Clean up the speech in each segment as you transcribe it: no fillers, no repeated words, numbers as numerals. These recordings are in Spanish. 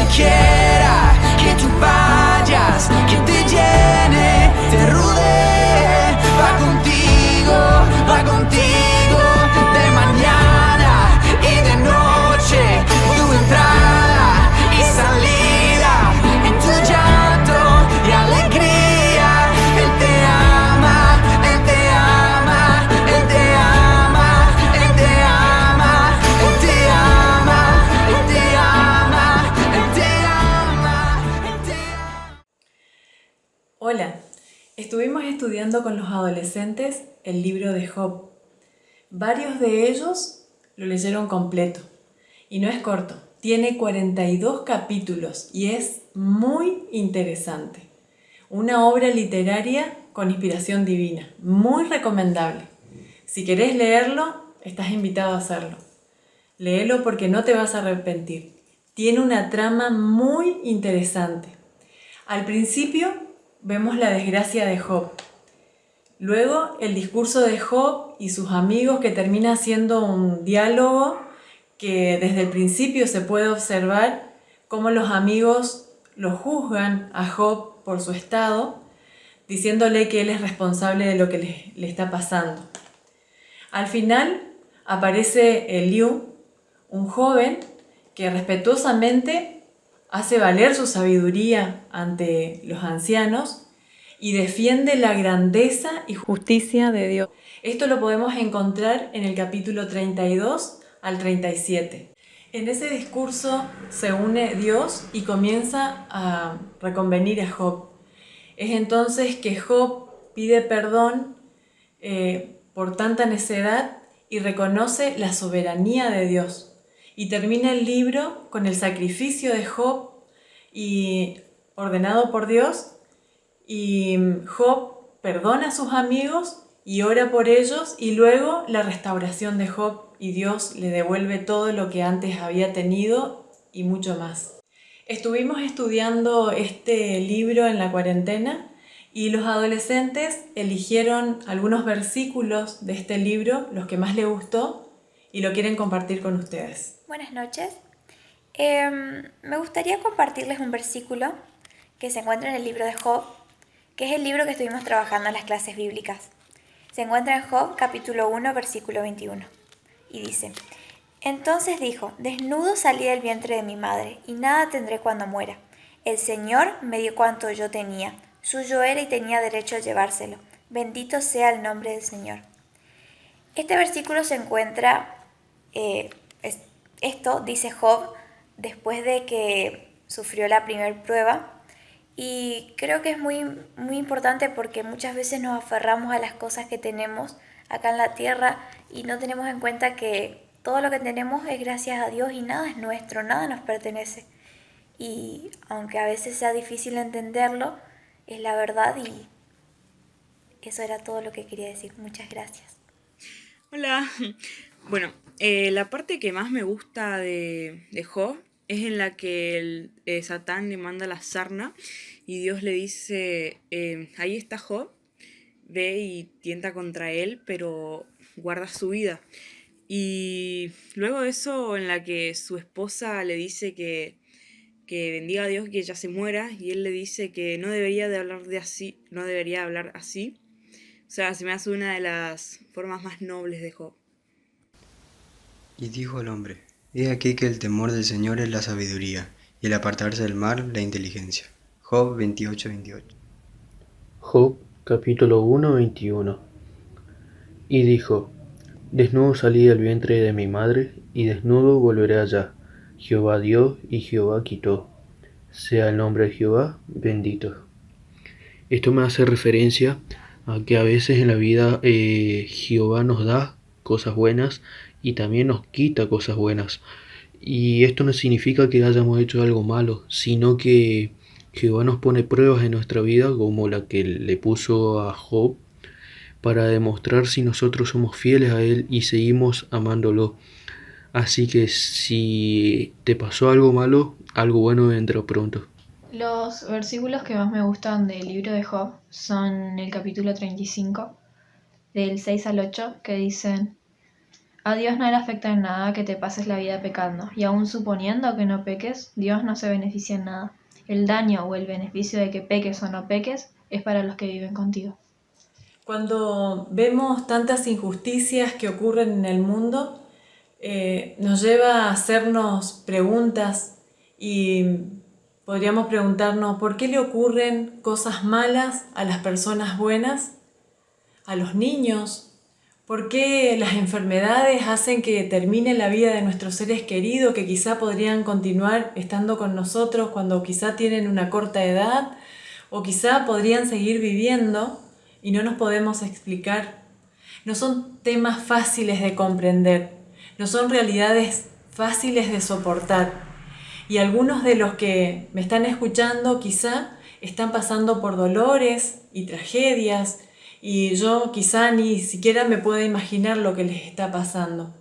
donde quiera que tú vayas, que te llene, te rodee, va contigo, de mañana y de noche, tu entrada y salida, en tu llanto y alegría. Él te ama, Él te ama, Él te ama, Él te ama, Él te ama, Él te ama, Él te ama, Él te ama. Hola, estuvimos estudiando con los adolescentes el libro de Job. Varios de ellos lo leyeron completo y no es corto, tiene 42 capítulos y es muy interesante. Una obra literaria con inspiración divina, muy recomendable. Si querés leerlo, estás invitado a hacerlo. Léelo porque no te vas a arrepentir. Tiene una trama muy interesante. Al principio vemos la desgracia de Job. Luego el discurso de Job y sus amigos, que termina siendo un diálogo que desde el principio se puede observar cómo los amigos lo juzgan a Job por su estado, diciéndole que él es responsable de lo que le está pasando. Al final aparece Eliú, un joven que respetuosamente hace valer su sabiduría ante los ancianos y defiende la grandeza y justicia de Dios. Esto lo podemos encontrar en el capítulo 32 al 37. En ese discurso se une Dios y comienza a reconvenir a Job. Es entonces que Job pide perdón por tanta necedad y reconoce la soberanía de Dios. Y termina el libro con el sacrificio de Job y ordenado por Dios, y Job perdona a sus amigos y ora por ellos, y luego la restauración de Job, y Dios le devuelve todo lo que antes había tenido y mucho más. Estuvimos estudiando este libro en la cuarentena y los adolescentes eligieron algunos versículos de este libro, los que más les gustó, y lo quieren compartir con ustedes. Buenas noches. Me gustaría compartirles un versículo que se encuentra en el libro de Job, que es el libro que estuvimos trabajando en las clases bíblicas. Se encuentra en Job, capítulo 1, versículo 21. Y dice: Entonces dijo: Desnudo salí del vientre de mi madre, y nada tendré cuando muera. El Señor me dio cuanto yo tenía. Suyo era y tenía derecho a llevárselo. Bendito sea el nombre del Señor. Este versículo se encuentra... Esto dice Job después de que sufrió la primera prueba, y creo que es muy, muy importante porque muchas veces nos aferramos a las cosas que tenemos acá en la tierra y no tenemos en cuenta que todo lo que tenemos es gracias a Dios y nada es nuestro, nada nos pertenece. Y aunque a veces sea difícil entenderlo, es la verdad, y eso era todo lo que quería decir. Muchas gracias. Hola. Bueno, la parte que más me gusta de Job es en la que Satán le manda la sarna y Dios le dice, ahí está Job, ve y tienta contra él, pero guarda su vida. Y luego de eso, en la que su esposa le dice que bendiga a Dios, que ella se muera, y él le dice que no debería hablar así. O sea, se me hace una de las formas más nobles de Job. Y dijo el hombre: He aquí que el temor del Señor es la sabiduría, y el apartarse del mal la inteligencia. Job 28:28. Job capítulo 1, 21. Y dijo: Desnudo salí del vientre de mi madre, y desnudo volveré allá. Jehová dio y Jehová quitó. Sea el nombre de Jehová bendito. Esto me hace referencia a que a veces en la vida Jehová nos da cosas buenas y también nos quita cosas buenas. Y esto no significa que hayamos hecho algo malo, sino que Jehová nos pone pruebas en nuestra vida, como la que le puso a Job, para demostrar si nosotros somos fieles a Él y seguimos amándolo. Así que si te pasó algo malo, algo bueno vendrá pronto. Los versículos que más me gustan del libro de Job son el capítulo 35, del 6 al 8, que dicen: A Dios no le afecta en nada que te pases la vida pecando, y aun suponiendo que no peques, Dios no se beneficia en nada. El daño o el beneficio de que peques o no peques es para los que viven contigo. Cuando vemos tantas injusticias que ocurren en el mundo, nos lleva a hacernos preguntas y podríamos preguntarnos ¿por qué le ocurren cosas malas a las personas buenas, a los niños? ¿Por qué las enfermedades hacen que termine la vida de nuestros seres queridos que quizá podrían continuar estando con nosotros cuando quizá tienen una corta edad o quizá podrían seguir viviendo y no nos podemos explicar? No son temas fáciles de comprender, no son realidades fáciles de soportar. Y algunos de los que me están escuchando quizá están pasando por dolores y tragedias y yo quizá ni siquiera me puedo imaginar lo que les está pasando.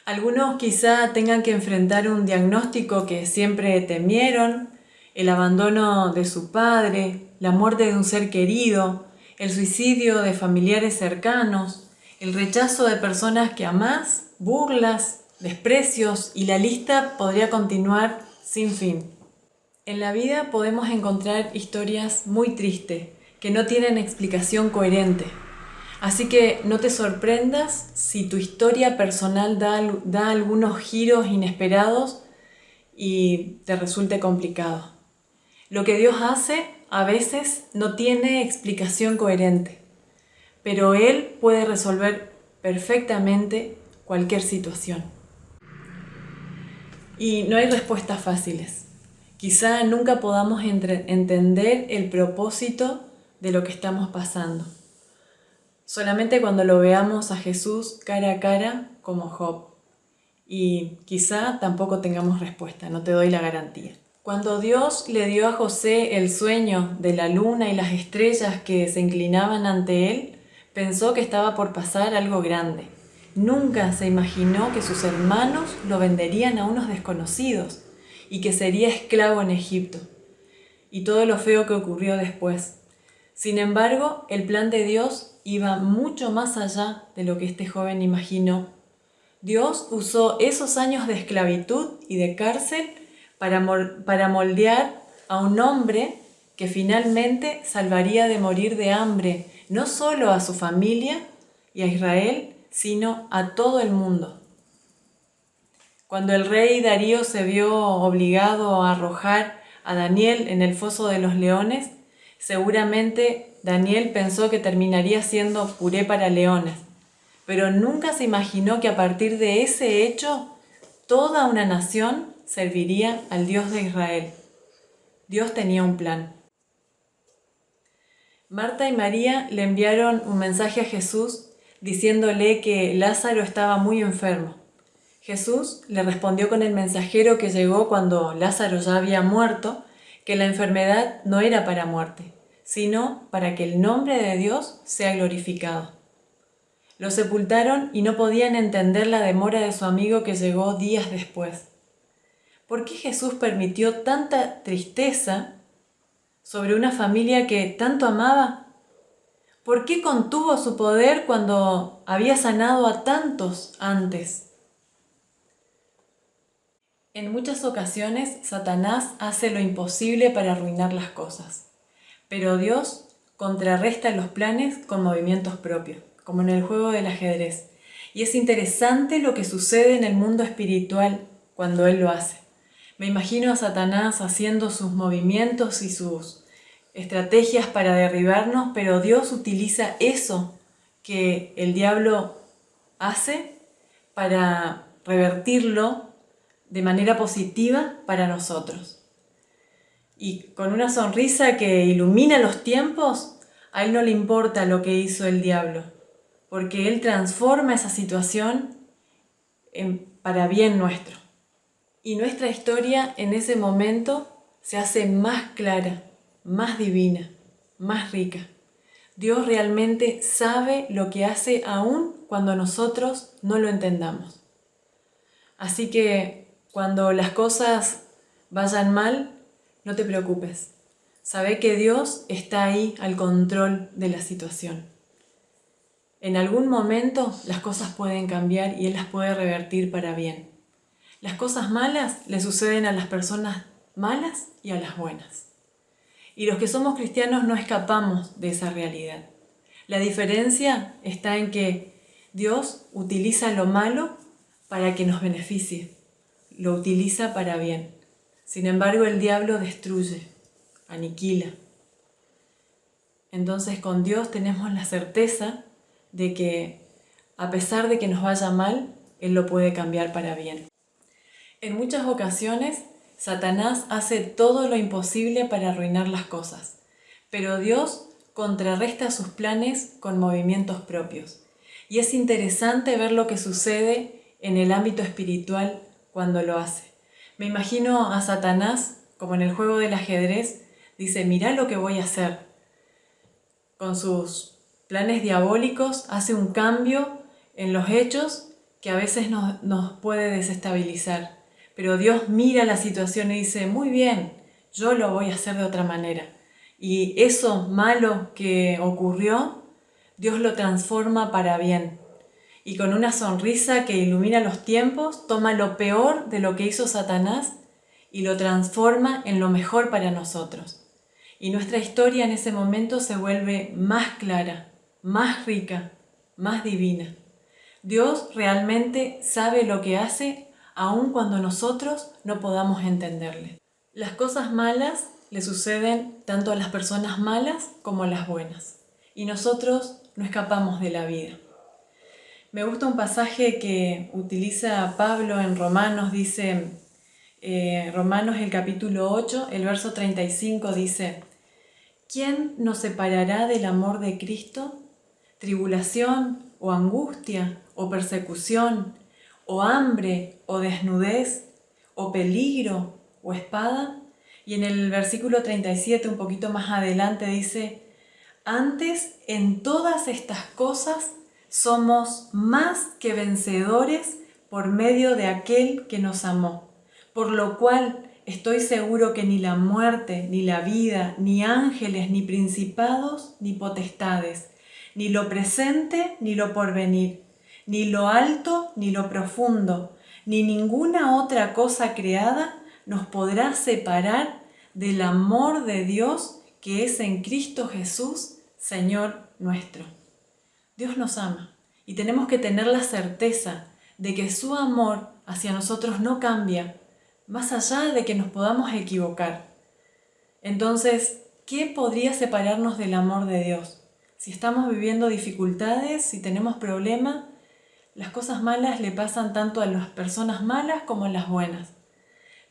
Algunos quizá tengan que enfrentar un diagnóstico que siempre temieron, el abandono de su padre, la muerte de un ser querido, el suicidio de familiares cercanos, el rechazo de personas que amás, burlas, desprecios y la lista podría continuar sin fin. En la vida podemos encontrar historias muy tristes que no tienen explicación coherente. Así que no te sorprendas si tu historia personal da algunos giros inesperados y te resulte complicado. Lo que Dios hace a veces no tiene explicación coherente, pero Él puede resolver perfectamente cualquier situación. Y no hay respuestas fáciles. Quizá nunca podamos entender el propósito de lo que estamos pasando. Solamente cuando lo veamos a Jesús cara a cara como Job. Y quizá tampoco tengamos respuesta, no te doy la garantía. Cuando Dios le dio a José el sueño de la luna y las estrellas que se inclinaban ante él, pensó que estaba por pasar algo grande. Nunca se imaginó que sus hermanos lo venderían a unos desconocidos y que sería esclavo en Egipto. Y todo lo feo que ocurrió después. Sin embargo, el plan de Dios iba mucho más allá de lo que este joven imaginó. Dios usó esos años de esclavitud y de cárcel para moldear a un hombre que finalmente salvaría de morir de hambre, no solo a su familia y a Israel, sino a todo el mundo. Cuando el rey Darío se vio obligado a arrojar a Daniel en el foso de los leones, seguramente Daniel pensó que terminaría siendo puré para leones, pero nunca se imaginó que a partir de ese hecho toda una nación serviría al Dios de Israel. Dios tenía un plan. Marta y María le enviaron un mensaje a Jesús diciéndole que Lázaro estaba muy enfermo. Jesús le respondió con el mensajero que llegó cuando Lázaro ya había muerto, que la enfermedad no era para muerte, sino para que el nombre de Dios sea glorificado. Lo sepultaron y no podían entender la demora de su amigo que llegó días después. ¿Por qué Jesús permitió tanta tristeza sobre una familia que tanto amaba? ¿Por qué contuvo su poder cuando había sanado a tantos antes? En muchas ocasiones, Satanás hace lo imposible para arruinar las cosas, pero Dios contrarresta los planes con movimientos propios, como en el juego del ajedrez. Y es interesante lo que sucede en el mundo espiritual cuando Él lo hace. Me imagino a Satanás haciendo sus movimientos y sus estrategias para derribarnos, pero Dios utiliza eso que el diablo hace para revertirlo de manera positiva para nosotros. Y con una sonrisa que ilumina los tiempos, a Él no le importa lo que hizo el diablo, porque Él transforma esa situación para bien nuestro. Y nuestra historia en ese momento se hace más clara, más divina, más rica. Dios realmente sabe lo que hace aún cuando nosotros no lo entendamos. Así que cuando las cosas vayan mal, no te preocupes. Sabe que Dios está ahí al control de la situación. En algún momento las cosas pueden cambiar y Él las puede revertir para bien. Las cosas malas le suceden a las personas malas y a las buenas. Y los que somos cristianos no escapamos de esa realidad. La diferencia está en que Dios utiliza lo malo para que nos beneficie, lo utiliza para bien. Sin embargo, el diablo destruye, aniquila. Entonces, con Dios tenemos la certeza de que, a pesar de que nos vaya mal, Él lo puede cambiar para bien. En muchas ocasiones, Satanás hace todo lo imposible para arruinar las cosas, pero Dios contrarresta sus planes con movimientos propios. Y es interesante ver lo que sucede en el ámbito espiritual cuando lo hace. Me imagino a Satanás, como en el juego del ajedrez, dice, mirá lo que voy a hacer. Con sus planes diabólicos hace un cambio en los hechos que a veces nos puede desestabilizar. Pero Dios mira la situación y dice, muy bien, yo lo voy a hacer de otra manera. Y eso malo que ocurrió, Dios lo transforma para bien. Y con una sonrisa que ilumina los tiempos, toma lo peor de lo que hizo Satanás y lo transforma en lo mejor para nosotros. Y nuestra historia en ese momento se vuelve más clara, más rica, más divina. Dios realmente sabe lo que hace, aun cuando nosotros no podamos entenderle. Las cosas malas le suceden tanto a las personas malas como a las buenas. Y nosotros no escapamos de la vida. Me gusta un pasaje que utiliza Pablo en Romanos, dice, Romanos el capítulo 8, el verso 35 dice, ¿quién nos separará del amor de Cristo? ¿Tribulación o angustia o persecución o hambre o desnudez o peligro o espada? Y en el versículo 37, un poquito más adelante, dice, antes en todas estas cosas somos más que vencedores por medio de aquel que nos amó, por lo cual estoy seguro que ni la muerte, ni la vida, ni ángeles, ni principados, ni potestades, ni lo presente, ni lo porvenir, ni lo alto, ni lo profundo, ni ninguna otra cosa creada nos podrá separar del amor de Dios que es en Cristo Jesús, Señor nuestro. Dios nos ama y tenemos que tener la certeza de que su amor hacia nosotros no cambia, más allá de que nos podamos equivocar. Entonces, ¿qué podría separarnos del amor de Dios? Si estamos viviendo dificultades, si tenemos problemas, las cosas malas le pasan tanto a las personas malas como a las buenas.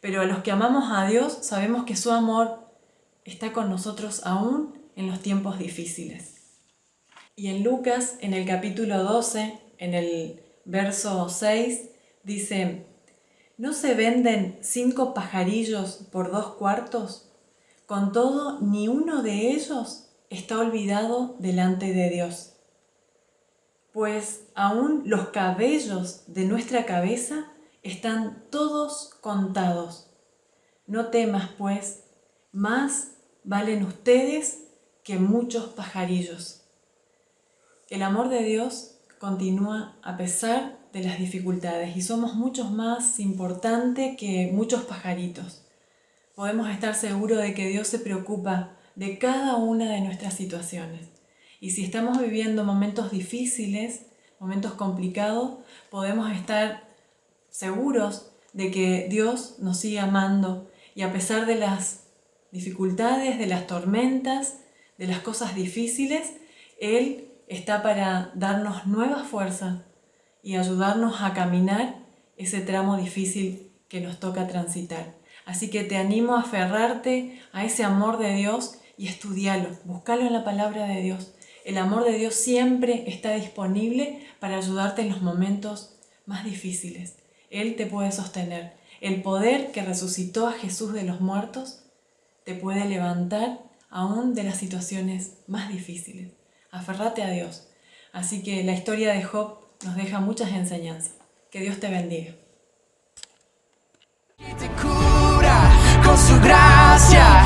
Pero a los que amamos a Dios sabemos que su amor está con nosotros aún en los tiempos difíciles. Y en Lucas, en el capítulo 12, en el verso 6, dice, ¿no se venden 5 pajarillos por 2 cuartos? Con todo, ni uno de ellos está olvidado delante de Dios. Pues aún los cabellos de nuestra cabeza están todos contados. No temas, pues, más valen ustedes que muchos pajarillos. El amor de Dios continúa a pesar de las dificultades y somos muchos más importantes que muchos pajaritos. Podemos estar seguros de que Dios se preocupa de cada una de nuestras situaciones. Y si estamos viviendo momentos difíciles, momentos complicados, podemos estar seguros de que Dios nos sigue amando y a pesar de las dificultades, de las tormentas, de las cosas difíciles, Él está para darnos nueva fuerza y ayudarnos a caminar ese tramo difícil que nos toca transitar. Así que te animo a aferrarte a ese amor de Dios y estudiarlo, buscarlo en la palabra de Dios. El amor de Dios siempre está disponible para ayudarte en los momentos más difíciles. Él te puede sostener. El poder que resucitó a Jesús de los muertos te puede levantar aún de las situaciones más difíciles. Aferrate a Dios. Así que la historia de Job nos deja muchas enseñanzas. Que Dios te bendiga. Te cura con su gracia.